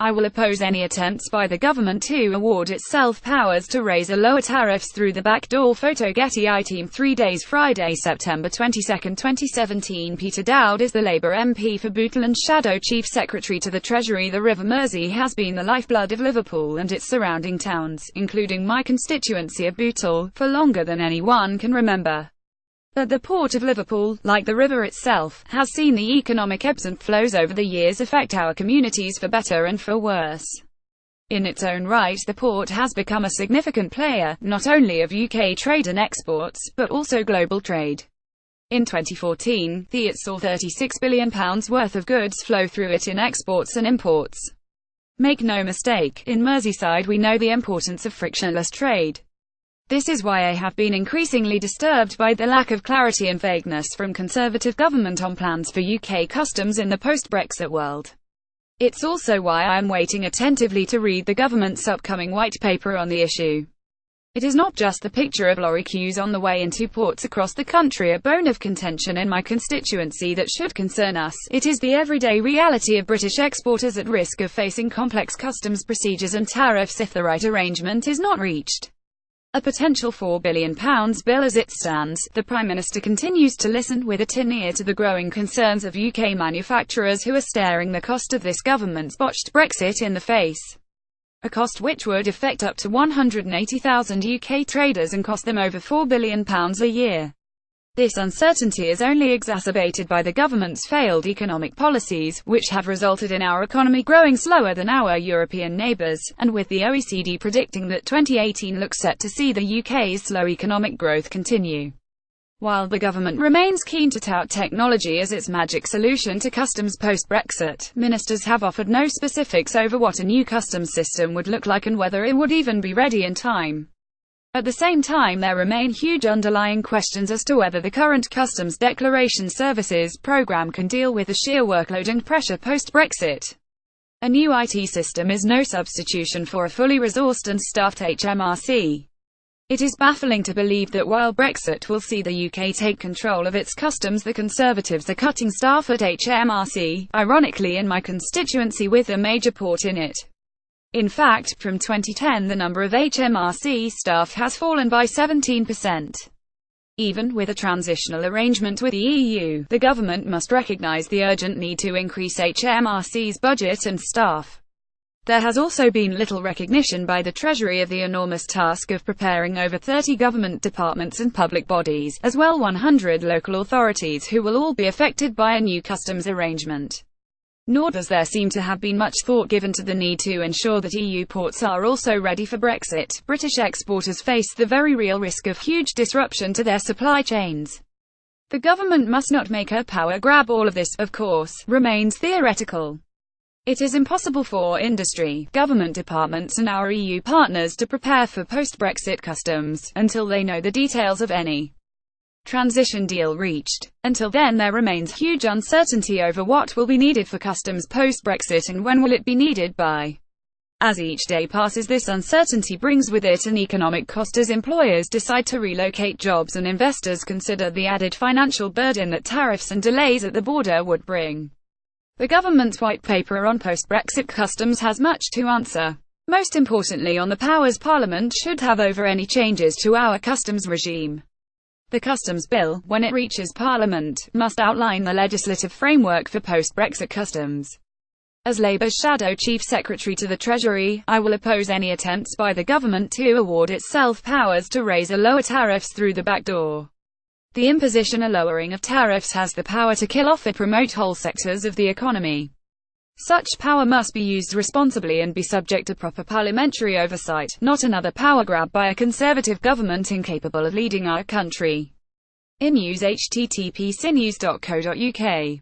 I will oppose any attempts by the government to award itself powers to raise or lower tariffs through the back door. Photo Getty iTeam 3 days Friday, September 22, 2017. Peter Dowd is the Labour MP for Bootle and Shadow Chief Secretary to the Treasury. The River Mersey has been the lifeblood of Liverpool and its surrounding towns, including my constituency of Bootle, for longer than anyone can remember. But the Port of Liverpool, like the river itself, has seen the economic ebbs and flows over the years affect our communities for better and for worse. In its own right, the port has become a significant player, not only of UK trade and exports, but also global trade. In 2014, it saw £36 billion worth of goods flow through it in exports and imports. Make no mistake, in Merseyside we know the importance of frictionless trade. This is why I have been increasingly disturbed by the lack of clarity and vagueness from Conservative government on plans for UK customs in the post-Brexit world. It's also why I am waiting attentively to read the government's upcoming white paper on the issue. It is not just the picture of lorry queues on the way into ports across the country, a bone of contention in my constituency, that should concern us. It is the everyday reality of British exporters at risk of facing complex customs procedures and tariffs if the right arrangement is not reached. A potential £4 billion bill as it stands, the Prime Minister continues to listen with a tin ear to the growing concerns of UK manufacturers who are staring the cost of this government's botched Brexit in the face. A cost which would affect up to 180,000 UK traders and cost them over £4 billion a year. This uncertainty is only exacerbated by the government's failed economic policies, which have resulted in our economy growing slower than our European neighbours, and with the OECD predicting that 2018 looks set to see the UK's slow economic growth continue. While the government remains keen to tout technology as its magic solution to customs post-Brexit, ministers have offered no specifics over what a new customs system would look like and whether it would even be ready in time. At the same time, there remain huge underlying questions as to whether the current Customs Declaration Services program can deal with the sheer workload and pressure post-Brexit. A new IT system is no substitution for a fully resourced and staffed HMRC. It is baffling to believe that while Brexit will see the UK take control of its customs, the Conservatives are cutting staff at HMRC, ironically in my constituency with a major port in it. In fact, from 2010 the number of HMRC staff has fallen by 17%. Even with a transitional arrangement with the EU, the government must recognise the urgent need to increase HMRC's budget and staff. There has also been little recognition by the Treasury of the enormous task of preparing over 30 government departments and public bodies, as well 100 local authorities who will all be affected by a new customs arrangement. Nor does there seem to have been much thought given to the need to ensure that EU ports are also ready for Brexit. British exporters face the very real risk of huge disruption to their supply chains. The government must not make a power grab. All of this, of course, remains theoretical. It is impossible for industry, government departments and our EU partners to prepare for post-Brexit customs, until they know the details of any transition deal reached. Until then, there remains huge uncertainty over what will be needed for customs post-Brexit and when will it be needed by. As each day passes, this uncertainty brings with it an economic cost as employers decide to relocate jobs and investors consider the added financial burden that tariffs and delays at the border would bring. The government's white paper on post-Brexit customs has much to answer. Most importantly, on the powers Parliament should have over any changes to our customs regime. The customs bill, when it reaches Parliament, must outline the legislative framework for post-Brexit customs. As Labour's Shadow Chief Secretary to the Treasury, I will oppose any attempts by the government to award itself powers to raise or lower tariffs through the back door. The imposition or lowering of tariffs has the power to kill off or promote whole sectors of the economy. Such power must be used responsibly and be subject to proper parliamentary oversight, not another power grab by a Conservative government incapable of leading our country. In news http://cinews.co.uk